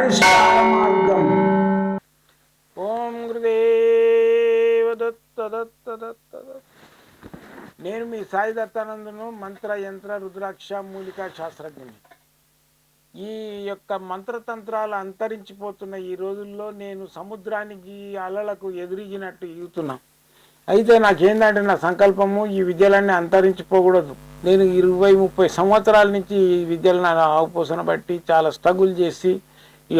పరిష్కార మార్గం. ఓం గురుదేవ దత్త దత్త దత్త దత్త. నేను మీ సాయి దత్తానందను, మంత్ర యంత్ర రుద్రాక్ష మూలికా శాస్త్రజ్ఞుని. ఈ యొక్క మంత్రతంత్రాలు అంతరించిపోతున్న ఈ రోజుల్లో నేను సముద్రానికి అలలకు ఎదురిగినట్టు ఈగుతున్నా. అయితే నాకేందంటే నా సంకల్పము ఈ విద్యలన్నీ అంతరించిపోకూడదు. నేను 20-30 సంవత్సరాల నుంచి ఈ విద్యలను ఆవుపోసన బట్టి చాలా స్ట్రగుల్ చేసి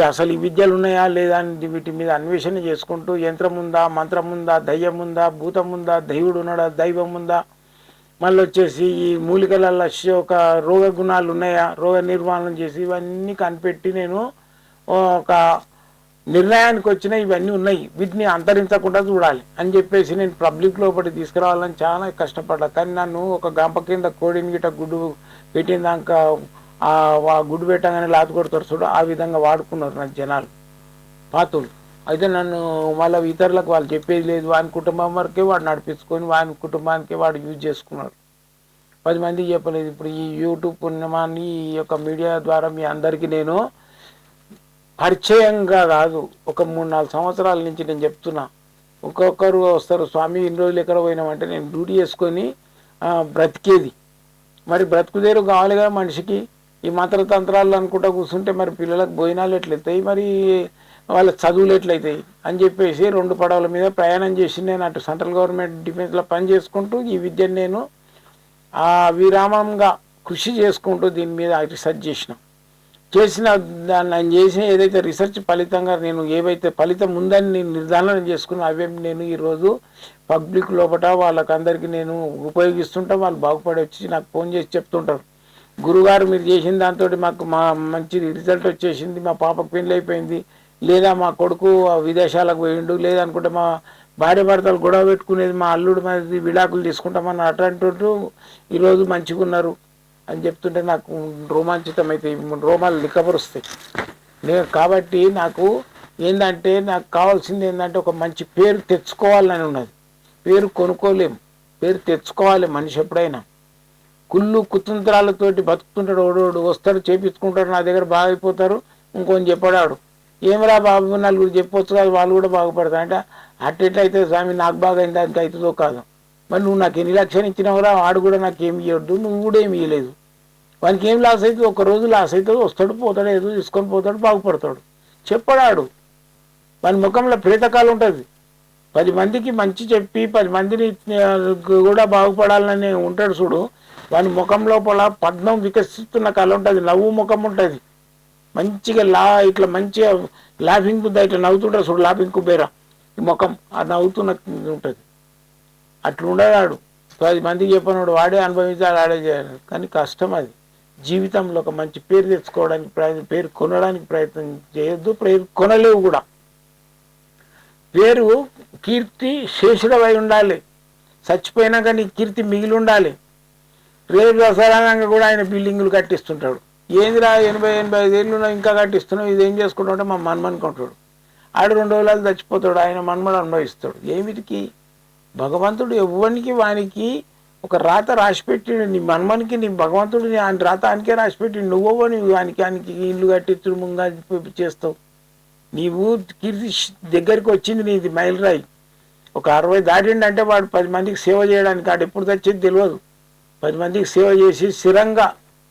అసలు ఈ విద్యలు ఉన్నాయా లేదా అని వీటి మీద అన్వేషణ చేసుకుంటూ యంత్రం ఉందా, మంత్రం ఉందా, దయ్యం ఉందా, భూతం ఉందా, దైవుడు ఉన్నాడా, దైవం ఉందా, మళ్ళీ వచ్చేసి ఈ మూలికలలో ఒక రోగ గుణాలు ఉన్నాయా, రోగ నిర్మాణం చేసి ఇవన్నీ కనిపెట్టి నేను ఒక నిర్ణయానికి వచ్చిన ఇవన్నీ ఉన్నాయి, వీటిని అంతరించకుండా చూడాలి అని చెప్పేసి నేను పబ్లిక్ లోపలి తీసుకురావాలని చాలా కష్టపడ్డా. కానీ నన్ను ఒక గంప కింద కోడిని గిట్ట గుడ్డు పెట్టిందాక గుడ్డు పెట్టగానే లాత కొడతారు చూడు, ఆ విధంగా వాడుకున్నారు నా జనాలు పాతులు. అయితే నన్ను మళ్ళీ ఇతరులకు వాళ్ళు చెప్పేది లేదు, వాని కుటుంబం వరకే వాడు నడిపించుకొని వాని కుటుంబానికే వాడు యూజ్ చేసుకున్నాడు, 10 మందికి చెప్పలేదు. ఇప్పుడు ఈ యూట్యూబ్ పుణ్యమాన్ని ఈ యొక్క మీడియా ద్వారా మీ అందరికీ నేను పరిచయంగా కాదు, ఒక 3-4 సంవత్సరాల నుంచి నేను చెప్తున్నా. ఒక్కొక్కరు వస్తారు, స్వామి ఇన్ని రోజులు ఎక్కడ పోయినామంటే నేను డ్యూటీ చేసుకొని బ్రతికేది, మరి బ్రతుకుదేరు కావాలిగా మనిషికి. ఈ మంత్రతంత్రాలు అనుకుంటా కూర్చుంటే మరి పిల్లలకు భోజనాలు ఎట్లయితాయి, మరి వాళ్ళ చదువులు ఎట్లయితాయి అని చెప్పేసి 2 పడవల మీద ప్రయాణం చేసి నేను అటు సెంట్రల్ గవర్నమెంట్ డిఫెన్స్లో పని చేసుకుంటూ ఈ విద్యను నేను విరామంగా కృషి చేసుకుంటూ దీని మీద రీసెర్చ్ చేసిన నేను చేసిన ఏదైతే రీసెర్చ్ ఫలితంగా నేను ఏవైతే ఫలితం ఉందని నేను నిర్ధారణ చేసుకున్నా అవే నేను ఈరోజు పబ్లిక్ లోపల వాళ్ళకందరికీ నేను ఉపయోగిస్తుంటా. వాళ్ళు బాగుపడి వచ్చి నాకు ఫోన్ చేసి చెప్తుంటారు, గురుగారు మీరు చేసిన దాంతో మాకు మంచి రిజల్ట్ వచ్చేసింది, మా పాపకు పెళ్ళి అయిపోయింది, లేదా మా కొడుకు విదేశాలకు పోయిండు, లేదనుకుంటే మా భార్య భర్తలు గొడవ పెట్టుకునేది మా అల్లుడు మరి విడాకులు తీసుకుంటామని అటువంటి ఈరోజు మంచిగా ఉన్నారు అని చెప్తుంటే నాకు రోమాంచితం అవుతాయి, రోమాలు లిక్కపరుస్తాయి. కాబట్టి నాకు ఏంటంటే నాకు కావాల్సింది ఏంటంటే ఒక మంచి పేరు తెచ్చుకోవాలని ఉన్నది. పేరు కొనుక్కోలేము, పేరు తెచ్చుకోవాలి. మనిషి ఎప్పుడైనా కుళ్ళు కుతంత్రాలతోటి బతుకుతుంటాడు, ఓడోడు వస్తాడు చేపించుకుంటాడు, నా దగ్గర బాగా అయిపోతారు, ఇంకొని చెప్పడాడు ఏమరా బాబు నలుగురు చెప్పొచ్చు కాదు వాళ్ళు కూడా బాగుపడతారు అంటే అట్టెట్లయితే స్వామి నాకు బాగా అయింది అంత అవుతుందో కాదు, మరి నువ్వు నాకు ఎన్ని లక్షలు ఇచ్చినావురా, వాడు కూడా నాకు ఏమి ఇవ్వద్దు, నువ్వు కూడా ఏమి ఇవ్వలేదు, వానికి ఏం లాస్ అవుతుంది, ఒక్కరోజు లాస్ అవుతుంది, వస్తాడు పోతాడు, ఏదో తీసుకొని పోతాడు, బాగుపడతాడు, చెప్పడాడు. వాని ముఖంలో ప్రేతకాలు ఉంటుంది. 10 మందికి మంచి చెప్పి 10 మందిని కూడా బాగుపడాలని ఉంటాడు చూడు, వాని ముఖం లోపల పద్మం వికసిస్తున్న కళ ఉంటుంది, నవ్వు ముఖం ఉంటుంది, మంచిగా ఇట్లా మంచిగా లాఫింగ్ బుద్ధ ఇట్లా నవ్వుతుంటాడు చూడు, లాఫింగ్ కుబేరా ఈ ముఖం ఆ నవ్వుతున్న ఉంటుంది. అట్లా ఉండడాడు. 10 మందికి చెప్పినాడు వాడే అనుభవించాలి, ఆడే చేయాలి. కానీ కష్టం అది. జీవితంలో ఒక మంచి పేరు తెచ్చుకోవడానికి పేరు కొనడానికి ప్రయత్నం చేయొద్దు, పేరు కొనలేవు కూడా. పేరు కీర్తి శేషుడవై ఉండాలి, చచ్చిపోయినాక నీ కీర్తి మిగిలి ఉండాలి. రేపు దసరానంగా కూడా ఆయన బిల్డింగులు కట్టిస్తుంటాడు, ఏందిరా 80-85 ఏళ్ళు ఇంకా కట్టిస్తున్నావు, ఇదేం చేసుకుంటావు అంటే మా మన్మనుకుంటాడు. ఆడు 2 రోజులు చచ్చిపోతాడు, ఆయన మన్మడు అనుభవిస్తాడు. ఏమిటికి భగవంతుడు ఎవరికి వానికి ఒక రాత రాసిపెట్టిండు, నీ మన్మనికి నీ భగవంతుడు ఆయన రాత ఆయనకే రాసిపెట్టిండు, నువ్వో నీవు ఆయనకి ఇల్లు కట్టించు ముంగా చేస్తావు. నీవు కీర్తి దగ్గరికి వచ్చింది నీది మైలురాయి. ఒక 60 దాటిండంటే వాడు 10 మందికి సేవ చేయడానికి, వాడు ఎప్పుడు తెచ్చేది తెలియదు. 10 మందికి సేవ చేసి స్థిరంగా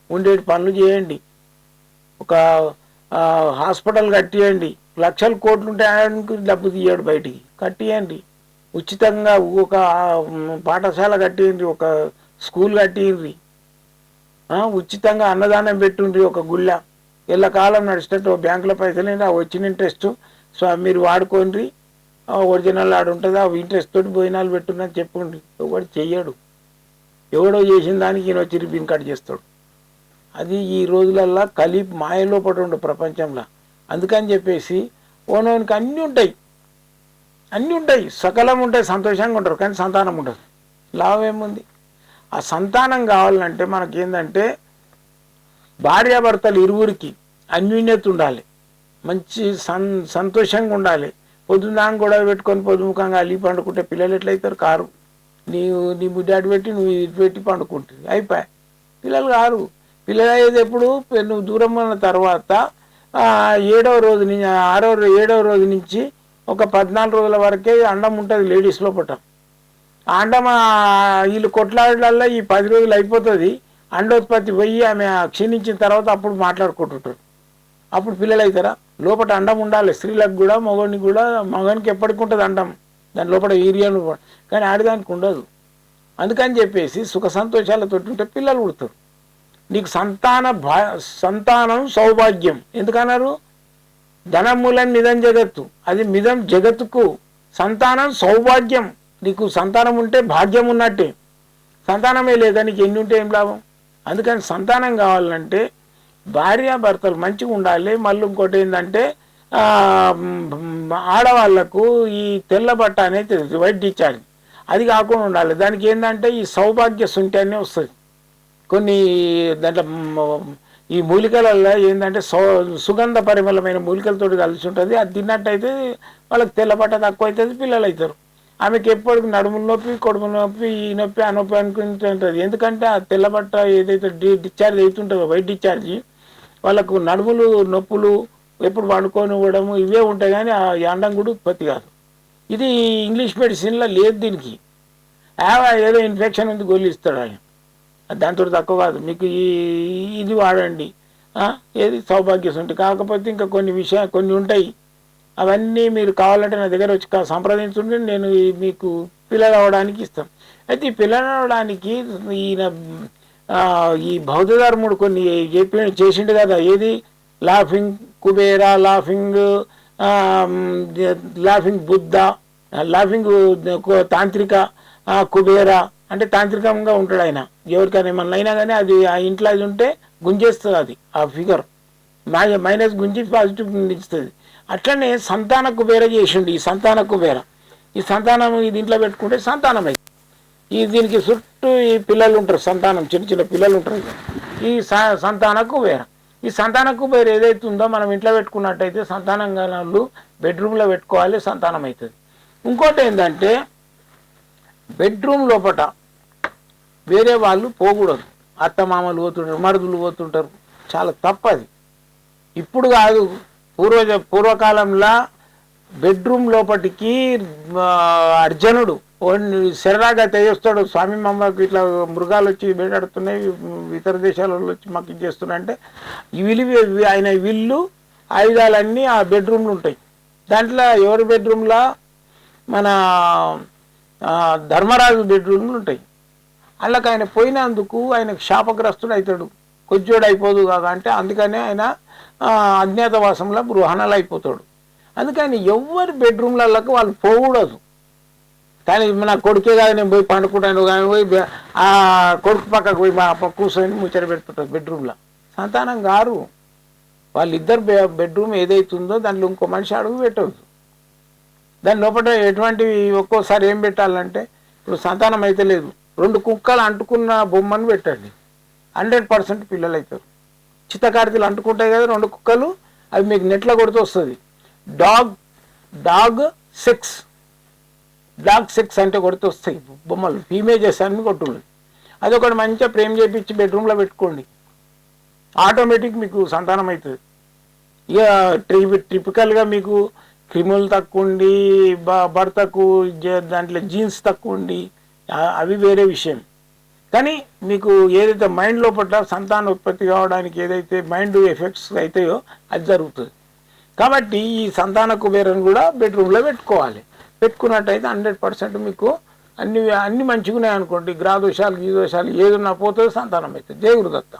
ఉండేటి పనులు చేయండి. ఒక హాస్పిటల్ కట్టియండి, లక్షల కోట్లు ఉంటే ఆయనకి డబ్బు తీయడు బయటికి, కట్టియండి. ఉచితంగా ఒక పాఠశాల కట్టిండ్రి, ఒక స్కూల్ కట్టిండ్రి, ఉచితంగా అన్నదానం పెట్టుండ్రి, ఒక గుళ్ళ ఎల్లకాలం నడిచినట్టు బ్యాంకులో పైసలు వచ్చిన ఇంట్రెస్ట్ మీరు వాడుకోండి, ఒరిజినల్ ఆడు ఉంటుంది, ఆ ఇంట్రెస్ట్ తోటి భోజనాలు పెట్టున్నది చెప్పండి. ఎవడు చెయ్యడు, ఎవడో చేసిన దానికి ఈయన వచ్చి రిబ్బిన్ కట్ చేస్తాడు. అది ఈ రోజులల్లా కలి మాయలో పడి ఉండు ప్రపంచంలో. అందుకని చెప్పేసి ఓనోనికి అన్నీ ఉంటాయి, సకలం ఉంటాయి, సంతోషంగా ఉంటారు, కానీ సంతానం ఉండదు. లాభం ఏముంది? ఆ సంతానం కావాలంటే మనకేందంటే భార్యాభర్తలు ఇరువురికి అన్యోన్యత ఉండాలి, మంచి సంతోషంగా ఉండాలి. పొద్దున్నాక గొడవ పెట్టుకొని పొద్దుముఖంగా అల్లి పండుకుంటే పిల్లలు ఎట్లయితారు? కారు. నీ ముడ్డాడు పెట్టి నువ్వు ఇటు పెట్టి పండుకుంటుంది, అయిపోయి పిల్లలు కారు. పిల్లలు అయ్యేది ఎప్పుడు? నువ్వు దూరం ఉన్న తర్వాత ఏడవ రోజు నుంచి 7వ రోజు నుంచి ఒక 14 రోజుల వరకే అండం ఉంటుంది లేడీస్ లోపల. ఆ అండం వీళ్ళు కొట్లాడలల్లో ఈ 10 రోజులు అయిపోతుంది, అండోత్పత్తి పోయి ఆమె క్షీణించిన తర్వాత అప్పుడు మాట్లాడుకుంటుంటారు. అప్పుడు పిల్లలు అవుతారా? లోపల అండం ఉండాలి, స్త్రీలకు కూడా మగవానికి కూడా. మగవానికి ఎప్పటికి ఉంటుంది అండం, దాని లోపల వీర్యాలు, కానీ ఆడదానికి ఉండదు. అందుకని చెప్పేసి సుఖ సంతోషాలతో ఉంటే పిల్లలు పుడతారు. నీకు సంతానం సౌభాగ్యం ఎందుకన్నారు? ధనమూలం మిదం జగత్తు, అది మిదం జగత్తుకు. సంతానం సౌభాగ్యం, నీకు సంతానం ఉంటే భాగ్యం ఉన్నట్టే. సంతానమే లేదా నీకు ఎన్ని ఉంటే ఏం లాభం? అందుకని సంతానం కావాలంటే భార్యాభర్తలు మంచిగా ఉండాలి. మళ్ళీ ఇంకోటి ఏంటంటే ఆడవాళ్లకు ఈ తెల్ల బట్ట అనేది వైట్ డిశ్చార్జ్ అది కాకుండా ఉండాలి. దానికి ఏంటంటే ఈ సౌభాగ్య శుంఠి అనే వస్తుంది. కొన్ని దాంట్లో ఈ మూలికలలో ఏంటంటే సుగంధ పరిమళమైన మూలికలతో కలిసి ఉంటుంది. అది తిన్నట్టయితే వాళ్ళకి తెల్లబట్ట తక్కువ అవుతుంది, పిల్లలు అవుతారు. ఆమెకి ఎప్పటికి నడుముల నొప్పి, కొడుముల నొప్పి, ఈ నొప్పి ఆ నొప్పి అనుకుంటుంటుంది. ఎందుకంటే ఆ తెల్లబట్ట ఏదైతే డిశ్చార్జ్ అవుతుంటుందో వైట్ డిశ్చార్జ్, వాళ్ళకు నడుములు నొప్పులు, ఎప్పుడు వండుకొని ఇవ్వడము ఇవే ఉంటాయి, కానీ ఆ అండం కూడా ఉత్పత్తి కాదు. ఇది ఇంగ్లీష్ మెడిసిన్లో లేదు. దీనికి ఏదో ఇన్ఫెక్షన్ ఉంది గోళీ ఇస్తాడు ఆయన, దాంతో తక్కువ కాదు. మీకు ఇది వాడండి, ఏది సౌభాగ్యం ఉంటుంది. కాకపోతే ఇంకా కొన్ని ఉంటాయి, అవన్నీ మీరు కావాలంటే నా దగ్గర వచ్చి సంప్రదించుంటే నేను మీకు పిల్లలు అవ్వడానికి ఇస్తాం. అయితే ఈ పిల్లలు అవ్వడానికి ఈయన ఈ బౌద్ధ ధర్ముడు కొన్ని చేసిండు కదా, ఏది laughing Kubera, laughing Buddha, laughing తాంత్రిక కుబేరా. అంటే తాంత్రికంగా ఉంటాడు ఆయన. ఎవరికైనా ఏమన్నా అయినా కానీ అది ఆ ఇంట్లో అది ఉంటే గుంజేస్తుంది, అది ఆ ఫిగర్ మైనస్ గుంజి పాజిటివ్ ఇస్తుంది. అట్లనే సంతాన కుబేర చేసిండు. ఈ సంతాన కుబేర, ఈ సంతానం ఇది ఇంట్లో పెట్టుకుంటే సంతానం అయింది. దీనికి చుట్టూ ఈ పిల్లలు ఉంటారు, సంతానం చిన్న చిన్న పిల్లలు ఉంటారు. ఈ సంతాన కుబేర, ఈ సంతాన కుబేర ఏదైతే ఉందో మనం ఇంట్లో పెట్టుకున్నట్టయితే సంతానం వాళ్ళు బెడ్రూమ్లో పెట్టుకోవాలి, సంతానం అవుతుంది. ఇంకోటి ఏంటంటే బెడ్రూమ్ లోపల వేరే వాళ్ళు పోకూడదు. అత్తమామలు పోతుంటారు, మరుదులు పోతుంటారు, చాలా తప్పది. ఇప్పుడు కాదు, పూర్వకాలంలో బెడ్రూమ్ లోపటికి అర్జునుడు శరరాగా తెస్తాడు. స్వామి మమ్మకు ఇట్లా మృగాలు వచ్చి వేటాడుతున్నాయి, ఇతర దేశాలలో వచ్చి మాకు ఇది చేస్తున్నాయంటే ఆయన విల్లు ఆయుధాలన్నీ ఆ బెడ్రూమ్లు ఉంటాయి. దాంట్లో ఎవరి బెడ్రూమ్లో? మన ధర్మరాజు బెడ్రూమ్లు ఉంటాయి. అందులోకి ఆయన పోయినందుకు ఆయనకు శాపగ్రస్తుడు అవుతాడు, కొజ్జోడు అయిపోదు కాక. అంటే అందుకనే ఆయన అజ్ఞాతవాసంలో గృహణాలు అయిపోతాడు. అందుకని ఎవరి బెడ్రూమ్లలోకి వాళ్ళు పోకూడదు. కానీ నా కొడుకే కాదు, నేను పోయి పండుకుంటాను కానీ పోయి ఆ కొడుకు పక్కకు పోయి మా కూర్చొని ముచ్చట పెడుతుంటారు బెడ్రూమ్లో. సంతానం గారు వాళ్ళిద్దరు బెడ్రూమ్ ఏదైతుందో దాంట్లో ఇంకో మనిషి అడుగు పెట్టవద్దు. దాని లోపల ఎటువంటివి ఒక్కోసారి ఏం పెట్టాలంటే, ఇప్పుడు సంతానం అయితే లేదు, 2 కుక్కలు అంటుకున్న బొమ్మను పెట్టండి, 100% పిల్లలు అవుతారు. చిత్తకార్తీలు అంటుకుంటాయి కదా 2 కుక్కలు, అవి మీకు నెట్లో కొడుతూ వస్తుంది. డాగ్ సెక్స్ అంటే కొడుతూ వస్తాయి బొమ్మలు, ఇమేజెస్ అన్ని కొట్టుళ్ళు. అదొకటి మంచిగా ప్రేమ చేపించి బెడ్రూమ్లో పెట్టుకోండి, ఆటోమేటిక్ మీకు సంతానం అవుతుంది. ఇక ట్రిపికల్గా మీకు క్రిములు తక్కువ ఉండి, భర్తకు దాంట్లో జీన్స్ తక్కువ ఉండి, అవి వేరే విషయం. కానీ మీకు ఏదైతే మైండ్ లోపల సంతాన ఉత్పత్తి కావడానికి ఏదైతే మైండ్ ఎఫెక్ట్స్ అవుతాయో అది జరుగుతుంది. కాబట్టి ఈ సంతాన కుబేరను కూడా బెడ్రూమ్లో పెట్టుకోవాలి. పెట్టుకున్నట్టయితే 100% మీకు అన్ని మంచిగా ఉన్నాయి అనుకోండి. గ్రహదోషాలు, గీదోషాలు ఏదున్నా పోతుంది, సంతానం అవుతుంది. జయ గురుదత్త.